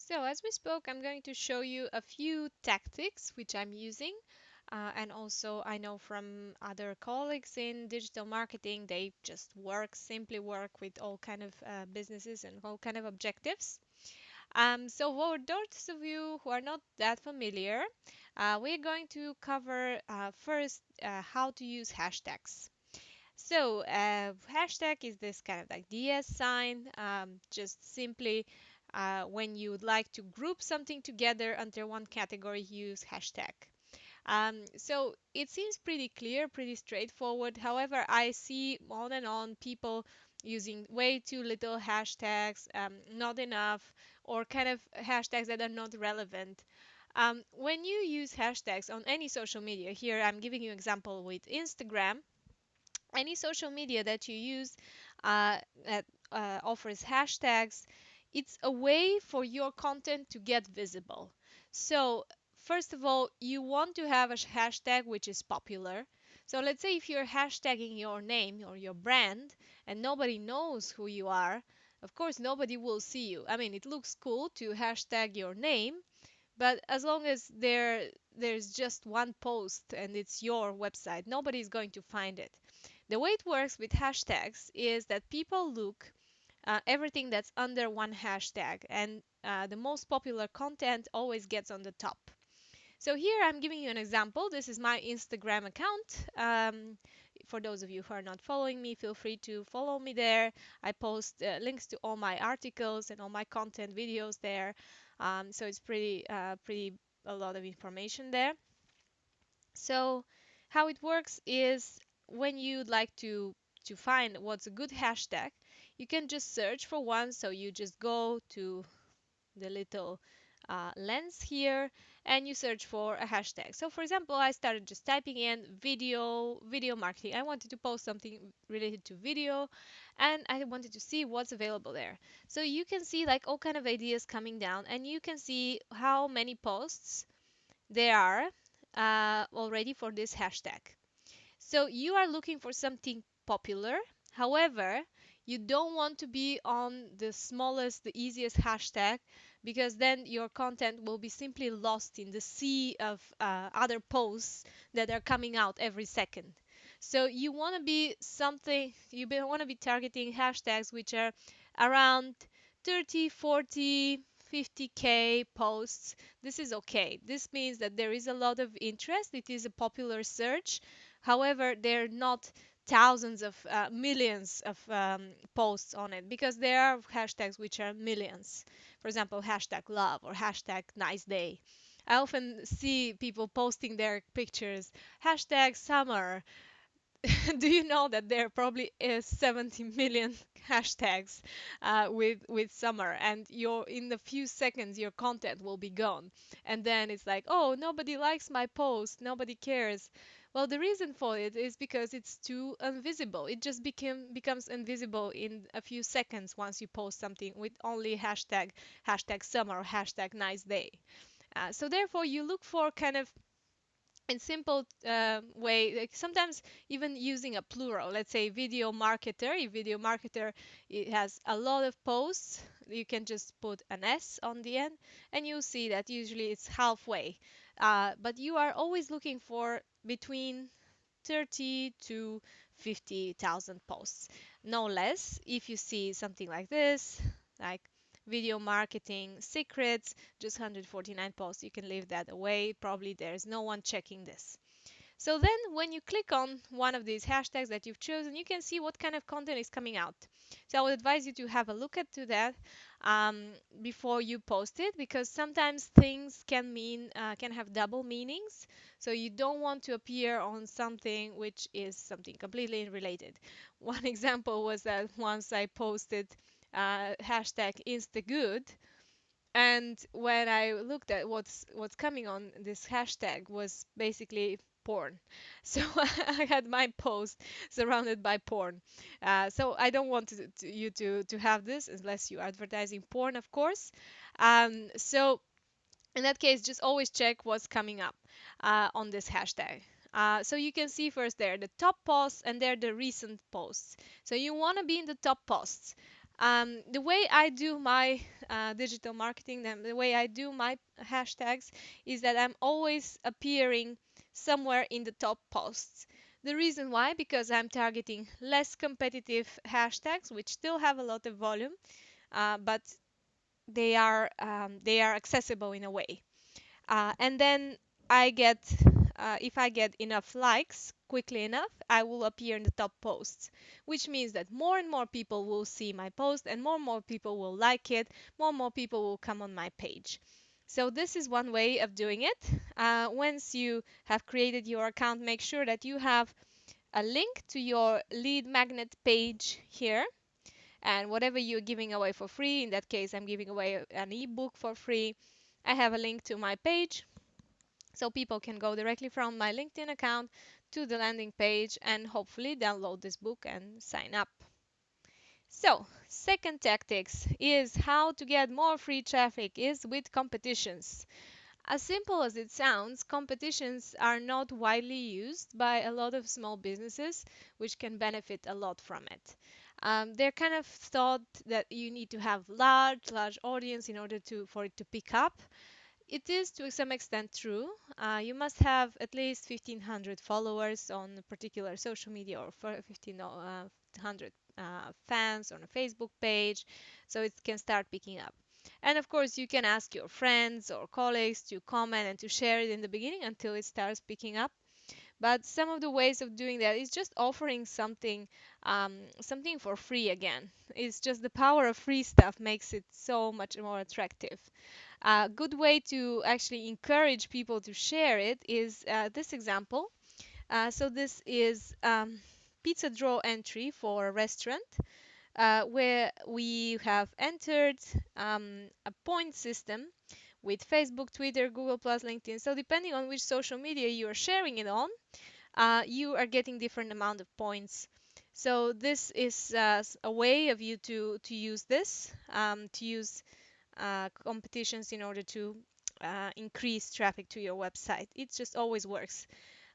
So as we spoke, I'm going to show you a few tactics which I'm using. And also I know from other colleagues in digital marketing, they just simply work with all kind of businesses and all kind of objectives. So for those of you who are not that familiar, we're going to cover first how to use hashtags. So, hashtag is this kind of like DS sign, just simply when you would like to group something together under one category, use hashtag. So it seems pretty clear, pretty straightforward. However, I see on and on people using way too little hashtags, not enough, or kind of hashtags that are not relevant. When you use hashtags on any social media, here I'm giving you example with Instagram, any social media that you use that offers hashtags, it's a way for your content to get visible. So, first of all, you want to have a hashtag which is popular. So, let's say if you're hashtagging your name or your brand and nobody knows who you are, of course, nobody will see you. I mean, it looks cool to hashtag your name, but as long as there's just one post and it's your website, nobody's going to find it. The way it works with hashtags is that people look everything that's under one hashtag, and the most popular content always gets on the top. So here I'm giving you an example. This is my Instagram account. For those of you who are not following me, feel free to follow me there. I post links to all my articles and all my content videos there. So it's pretty a lot of information there. So how it works is when you'd like to find what's a good hashtag, you can just search for one. So you just go to the little lens here and you search for a hashtag. So for example, I started just typing in video marketing. I wanted to post something related to video and I wanted to see what's available there. So you can see like all kind of ideas coming down and you can see how many posts there are already for this hashtag. So you are looking for something popular. However, you don't want to be on the smallest, the easiest hashtag because then your content will be simply lost in the sea of other posts that are coming out every second. So you want to be something, want to be targeting hashtags which are around 30, 40, 50K posts. This is okay. This means that there is a lot of interest. It is a popular search. However, there are not thousands of millions of posts on it because there are hashtags which are millions. For example, hashtag love or hashtag nice day. I often see people posting their pictures, hashtag summer. Do you know that there probably is 70 million hashtags with summer, and your in a few seconds your content will be gone, and then it's like, oh, nobody likes my post, nobody cares. Well, the reason for it is because it's too invisible. It just becomes invisible in a few seconds once you post something with only hashtag summer or hashtag nice day. So therefore, you look for kind of in simple way, like sometimes even using a plural, let's say video marketer. If video marketer, it has a lot of posts, you can just put an s on the end and you'll see that usually it's halfway, but you are always looking for between 30 to 50,000 posts, no less. If you see something like this, like video marketing secrets, just 149 posts, you can leave that away. Probably there's no one checking this. So then when you click on one of these hashtags that you've chosen, you can see what kind of content is coming out. So I would advise you to have a look at to that before you post it, because sometimes things can have double meanings. So you don't want to appear on something which is something completely unrelated. One example was that once I posted hashtag Instagood, and when I looked at what's coming on this hashtag was basically porn. So I had my post surrounded by porn. So I don't want you to have this unless you're advertising porn, of course. So in that case, just always check what's coming up on this hashtag. So you can see first there the top posts and there the recent posts. So you want to be in the top posts. The way I do my digital marketing, the way I do my hashtags is that I'm always appearing somewhere in the top posts. The reason why, because I'm targeting less competitive hashtags, which still have a lot of volume, but they are accessible in a way. And then I get, if I get enough likes quickly enough, I will appear in the top posts, which means that more and more people will see my post and more people will like it, more people will come on my page. So this is one way of doing it. Once you have created your account, make sure that you have a link to your lead magnet page here, and whatever you're giving away for free, in that case I'm giving away an ebook for free, I have a link to my page, so people can go directly from my LinkedIn account to the landing page and hopefully download this book and sign up. So, second tactics is how to get more free traffic is with competitions. As simple as it sounds, competitions are not widely used by a lot of small businesses, which can benefit a lot from it. They're kind of thought that you need to have large audience in order for it to pick up. It is to some extent true. You must have at least 1,500 followers on a particular social media, or 1,500 fans on a Facebook page, so it can start picking up. And of course, you can ask your friends or colleagues to comment and to share it in the beginning until it starts picking up. But some of the ways of doing that is just offering something for free again. It's just the power of free stuff makes it so much more attractive. A good way to actually encourage people to share it is this example. So this is pizza draw entry for a restaurant where we have entered a point system with Facebook, Twitter, Google Plus, LinkedIn. So depending on which social media you are sharing it on, you are getting different amount of points. So this is a way of you to use this, to use competitions in order to increase traffic to your website. It just always works.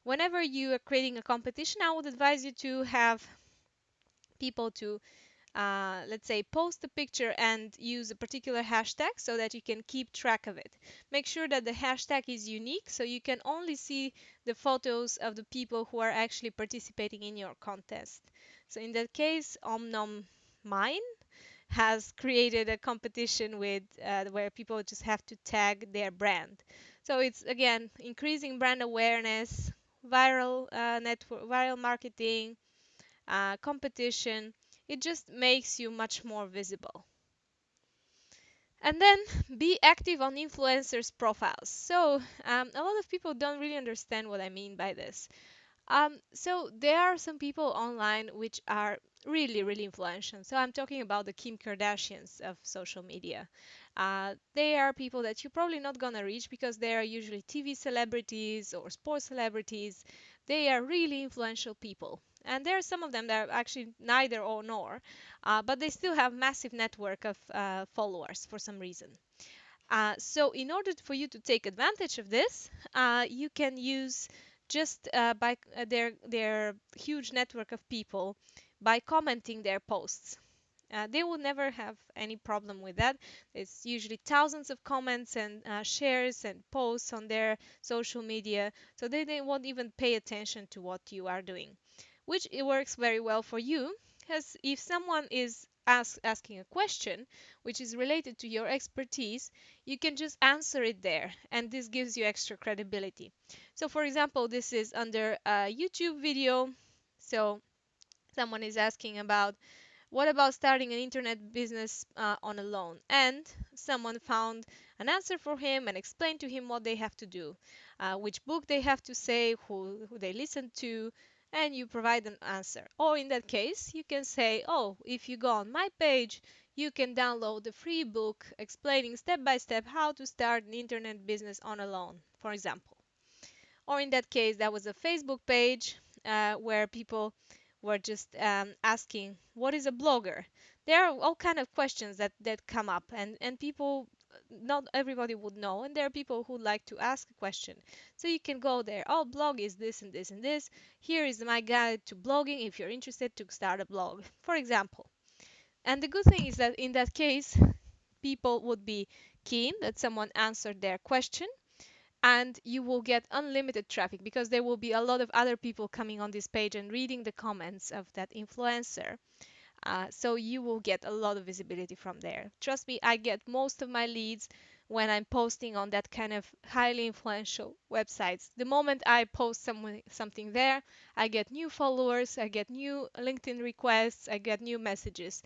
Whenever you are creating a competition, I would advise you to have people to let's say post a picture and use a particular hashtag so that you can keep track of it. Make sure that the hashtag is unique so you can only see the photos of the people who are actually participating in your contest. So in that case, Omnom Mine has created a competition with where people just have to tag their brand. So it's again increasing brand awareness, viral network, viral marketing, competition. It just makes you much more visible. And then be active on influencers' profiles. So a lot of people don't really understand what I mean by this. So there are some people online which are really influential. So I'm talking about the Kim Kardashians of social media. They are people that you're probably not gonna reach because they are usually TV celebrities or sports celebrities. They are really influential people. And there are some of them that are actually neither or nor, but they still have massive network of followers for some reason. So in order for you to take advantage of this, you can use just by their huge network of people by commenting their posts. They will never have any problem with that. It's usually thousands of comments and shares and posts on their social media, so they won't even pay attention to what you are doing, which it works very well for you, because if someone is asking a question which is related to your expertise, you can just answer it there, and this gives you extra credibility. So for example, this is under a YouTube video. So someone is asking about what about starting an internet business on a loan? And someone found an answer for him and explained to him what they have to do, which book they have to say, who they listen to, and you provide an answer. Or in that case, you can say, oh, if you go on my page, you can download the free book explaining step by step how to start an internet business on a loan, for example. Or in that case, that was a Facebook page where people were just asking, what is a blogger? There are all kind of questions that come up, and people, not everybody would know, and there are people who like to ask a question. So you can go there, oh, blog is this and this and this. Here is my guide to blogging if you're interested to start a blog, for example. And the good thing is that in that case, people would be keen that someone answered their question, and you will get unlimited traffic because there will be a lot of other people coming on this page and reading the comments of that influencer. So you will get a lot of visibility from there. Trust me, I get most of my leads when I'm posting on that kind of highly influential websites. The moment I post something there, I get new followers, I get new LinkedIn requests, I get new messages.